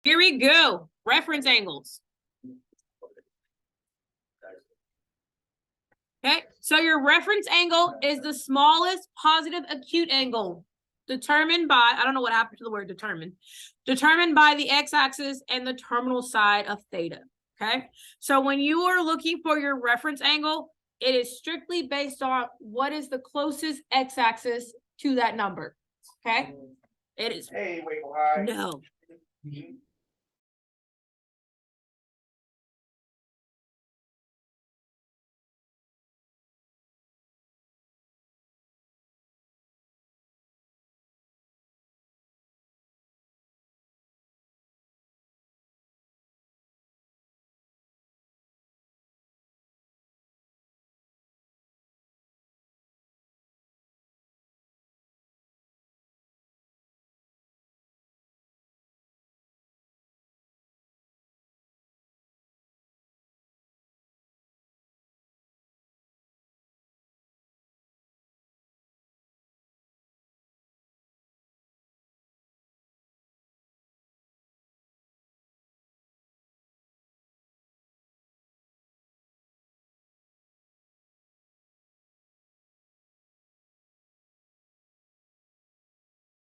Here we go. Reference angles. Okay, so your reference angle is the smallest positive acute angle determined by, I don't know what happened to the word determined by the x-axis and the terminal side of theta. Okay, so when you are looking for your reference angle, it is strictly based on what is the closest x-axis to that number. Okay, it is. Hey, wait, why? No.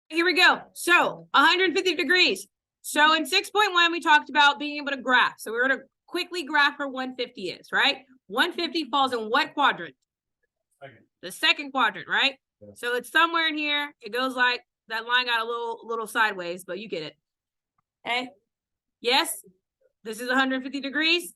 Here we go. So 150 degrees. So in 6.1, we talked about being able to graph. So we're going to quickly graph where 150 is, right? 150 falls in what quadrant? Second. The second quadrant, right? Yeah. So it's somewhere in here. It goes like that line got a little sideways, but you get it. Okay. Yes. This is 150 degrees.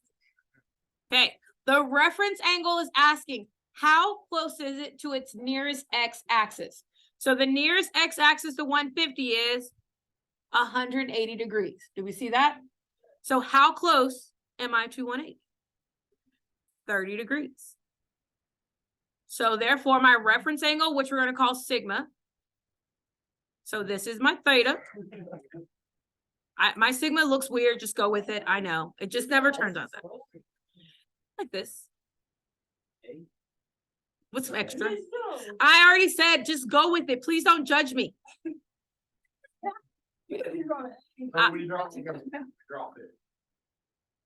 Okay. The reference angle is asking how close is it to its nearest x-axis? So the nearest x-axis to 150 is 180 degrees. Do we see that? So how close am I to 180? 30 degrees. So therefore, my reference angle, which we're going to call sigma. So this is my theta. My sigma looks weird. Just go with it. I know. It just never turns out that way. Like this. What's extra? I already said, just go with it. Please don't judge me.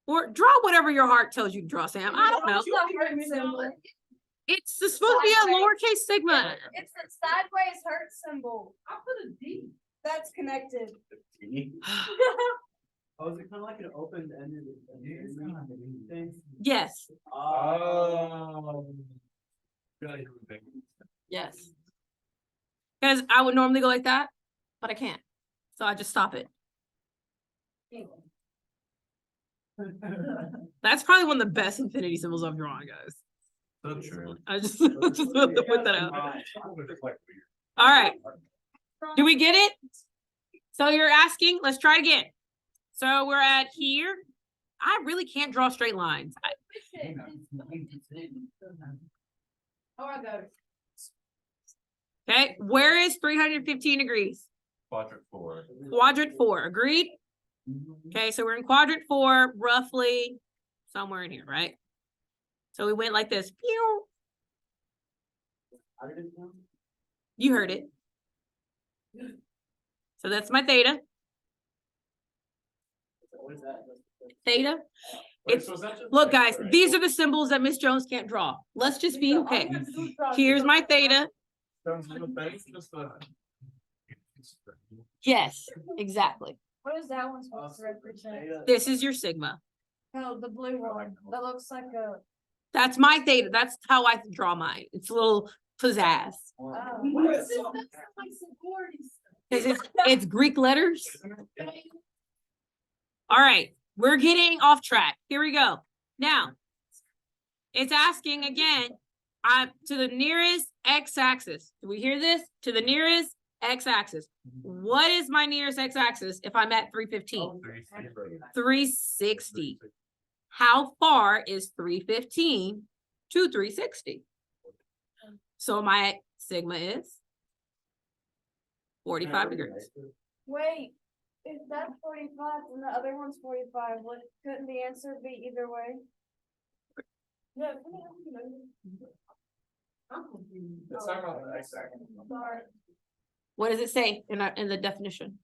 Or draw whatever your heart tells you to draw, Sam. I don't know. It's supposed to be a lowercase sigma. It's the sideways heart symbol. I'll put a D. That's connected. Oh, is it kind of like an open-ended thing? Yes. Oh. Yes. Because I would normally go like that, but I can't. So I just stop it. That's probably one of the best infinity symbols I've drawn, guys. So true. I just wanted to put that out. All right. Do we get it? So you're asking, let's try it again. So we're at here. I really can't draw straight lines. Oh, I got it. Okay, where is 315 degrees? Quadrant 4. Quadrant 4, agreed? Okay, so we're in quadrant 4, roughly somewhere in here, right? So we went like this. Pew. You heard it. So that's my theta. Theta. It's, look, guys, these are the symbols that Miss Jones can't draw. Let's just be okay. Here's my theta. Yes, exactly. What is that one supposed to represent? This is your sigma. No, the blue one. That looks like a. That's my theta. That's how I draw mine. It's a little pizzazz. It's Greek letters. All right, we're getting off track. Here we go. Now, it's asking again, to the nearest x-axis. Do we hear this? To the nearest x-axis. What is my nearest x-axis if I'm at 315? 360. How far is 315 to 360? So my sigma is 45 degrees. Wait, if that's 45 and the other one's 45, couldn't the answer be either way? Yeah. What does it say in the definition?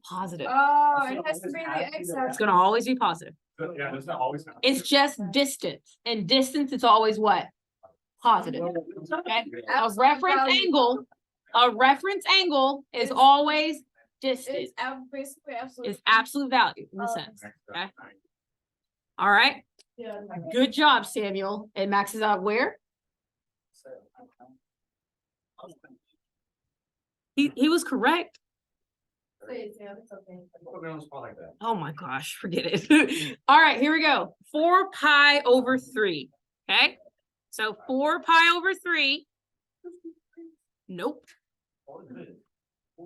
positive. Oh, it has to be the It's x-axis. gonna always be positive. Yeah, there's not always. It's just distance, and distance is always what? Positive, okay? A reference angle is always distance. It's basically absolute. It's absolute value in the sense, okay? All right, Yeah. good job, Samuel. It maxes out where? He was correct. Yeah, it's okay. Put me on the spot like that. Oh my gosh, forget it. All right, here we go. 4 pi over 3, okay? So 4 pi over 3. Nope.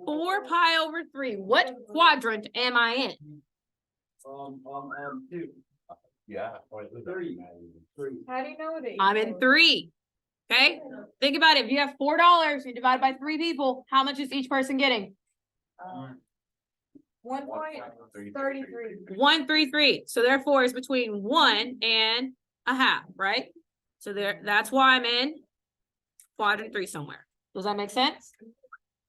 4 pi over 3. What quadrant am I in? Two. Yeah. Three. How do you know it? I'm in 3. Okay? Think about it. If you have $4, you divide by 3 people, how much is each person getting? 1.33. 133. So therefore it's between 1 and a half, right? So that's why I'm in quadrant 3 somewhere. Does that make sense?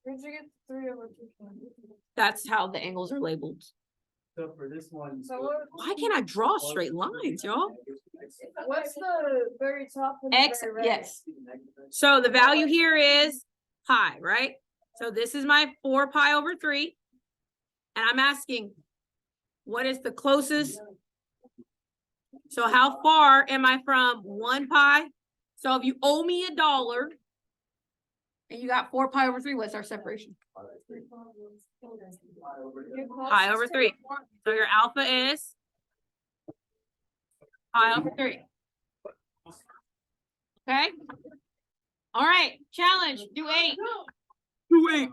Where'd you get 3 over 2? That's how the angles are labeled. So for this one. So what? Why can't I draw straight lines, y'all? What's the very top and the X, very right? yes. So the value here is pi, right? So this is my 4 pi over 3. And I'm asking, what is the closest? So how far am I from 1 pi? So if you owe me $1 and you got 4 pi over 3, what's our separation? Pi over 3. So your alpha is pi over 3. Okay. All right. Challenge. Do 8. Do 8.